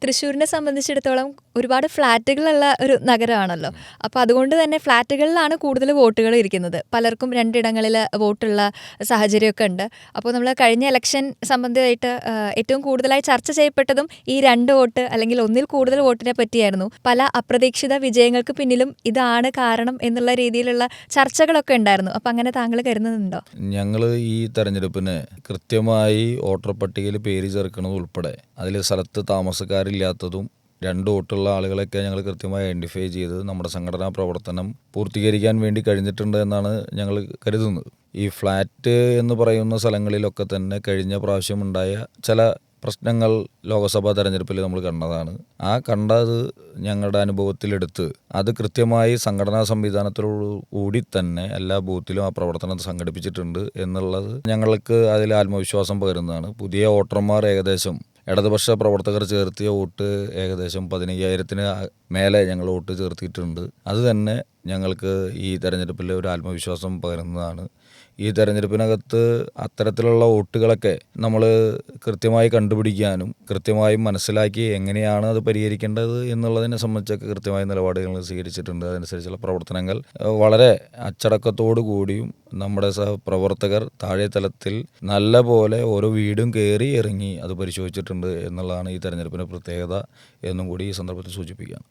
തൃശ്ശൂരിനെ സംബന്ധിച്ചിടത്തോളം ഒരുപാട് ഫ്ലാറ്റുകളുള്ള ഒരു നഗരമാണല്ലോ. അപ്പോൾ അതുകൊണ്ട് തന്നെ ഫ്ലാറ്റുകളിലാണ് കൂടുതൽ വോട്ടുകൾ ഇരിക്കുന്നത്. പലർക്കും രണ്ടിടങ്ങളിൽ വോട്ടുള്ള സാഹചര്യമൊക്കെ ഉണ്ട്. അപ്പോൾ നമ്മൾ കഴിഞ്ഞ ഇലക്ഷൻ സംബന്ധമായിട്ട് ഏറ്റവും കൂടുതലായി ചർച്ച ചെയ്യപ്പെട്ടതും ഈ 2 വോട്ട് അല്ലെങ്കിൽ ഒന്നിൽ കൂടുതൽ വോട്ടിനെ പറ്റിയായിരുന്നു. പല അപ്രതീക്ഷിത വിജയങ്ങൾക്ക് പിന്നിലും ഇതാണ് കാരണം എന്നുള്ള രീതിയിലുള്ള ചർച്ചകളൊക്കെ ഉണ്ടായിരുന്നു. അപ്പം അങ്ങനെ താങ്കൾ കരുതുന്നുണ്ടോ? ഞങ്ങൾ ഈ തെരഞ്ഞെടുപ്പിന് കൃത്യമായി വോട്ടർ പട്ടികയിൽ പേര് ചേർക്കുന്നത് ഉൾപ്പെടെ അതിൽ സ്ഥലത്ത് താമസക്കാരില്ലാത്തതും 2 വോട്ടുള്ള ആളുകളെയൊക്കെ ഞങ്ങൾ കൃത്യമായി ഐഡൻറ്റിഫൈ ചെയ്ത് നമ്മുടെ സംഘടനാ പ്രവർത്തനം പൂർത്തീകരിക്കാൻ വേണ്ടി കഴിഞ്ഞിട്ടുണ്ട് എന്നാണ് ഞങ്ങൾ കരുതുന്നത്. ഈ ഫ്ലാറ്റ് എന്ന് പറയുന്ന സ്ഥലങ്ങളിലൊക്കെ തന്നെ കഴിഞ്ഞ പ്രാവശ്യം ഉണ്ടായ ചില പ്രശ്നങ്ങൾ ലോക്സഭാ തെരഞ്ഞെടുപ്പിൽ നമ്മൾ കണ്ടതാണ്. ആ കണ്ടത് ഞങ്ങളുടെ അനുഭവത്തിലെടുത്ത് അത് കൃത്യമായി സംഘടനാ സംവിധാനത്തോടു കൂടി തന്നെ എല്ലാ ബൂത്തിലും ആ പ്രവർത്തനം സംഘടിപ്പിച്ചിട്ടുണ്ട് എന്നുള്ളത് ഞങ്ങൾക്ക് അതിൽ ആത്മവിശ്വാസം പകരുന്നതാണ്. പുതിയ വോട്ടർമാർ ഏകദേശം ഇടതുപക്ഷ പ്രവർത്തകർ ചേർത്തിയ വോട്ട് ഏകദേശം 15,000-ന് മേലെ ഞങ്ങൾ വോട്ട് ചേർത്തിയിട്ടുണ്ട്. അത് തന്നെ ഞങ്ങൾക്ക് ഈ തെരഞ്ഞെടുപ്പിൽ ഒരു ആത്മവിശ്വാസം പകരുന്നതാണ്. ഈ തെരഞ്ഞെടുപ്പിനകത്ത് അത്തരത്തിലുള്ള വോട്ടുകളൊക്കെ നമ്മൾ കൃത്യമായി കണ്ടുപിടിക്കാനും കൃത്യമായും മനസ്സിലാക്കി എങ്ങനെയാണ് അത് പരിഹരിക്കേണ്ടത് എന്നുള്ളതിനെ സംബന്ധിച്ചൊക്കെ കൃത്യമായ നിലപാടുകൾ സ്വീകരിച്ചിട്ടുണ്ട്. അതനുസരിച്ചുള്ള പ്രവർത്തനങ്ങൾ വളരെ അച്ചടക്കത്തോടു കൂടിയും നമ്മുടെ പ്രവർത്തകർ താഴെ തലത്തിൽ നല്ല പോലെ ഓരോ വീടും കയറി ഇറങ്ങി അത് പരിശോധിച്ചിട്ടുണ്ട് എന്നുള്ളതാണ് ഈ തെരഞ്ഞെടുപ്പിൻ്റെ പ്രത്യേകത എന്നും കൂടി ഈ സന്ദർഭത്തിൽ സൂചിപ്പിക്കുകയാണ്.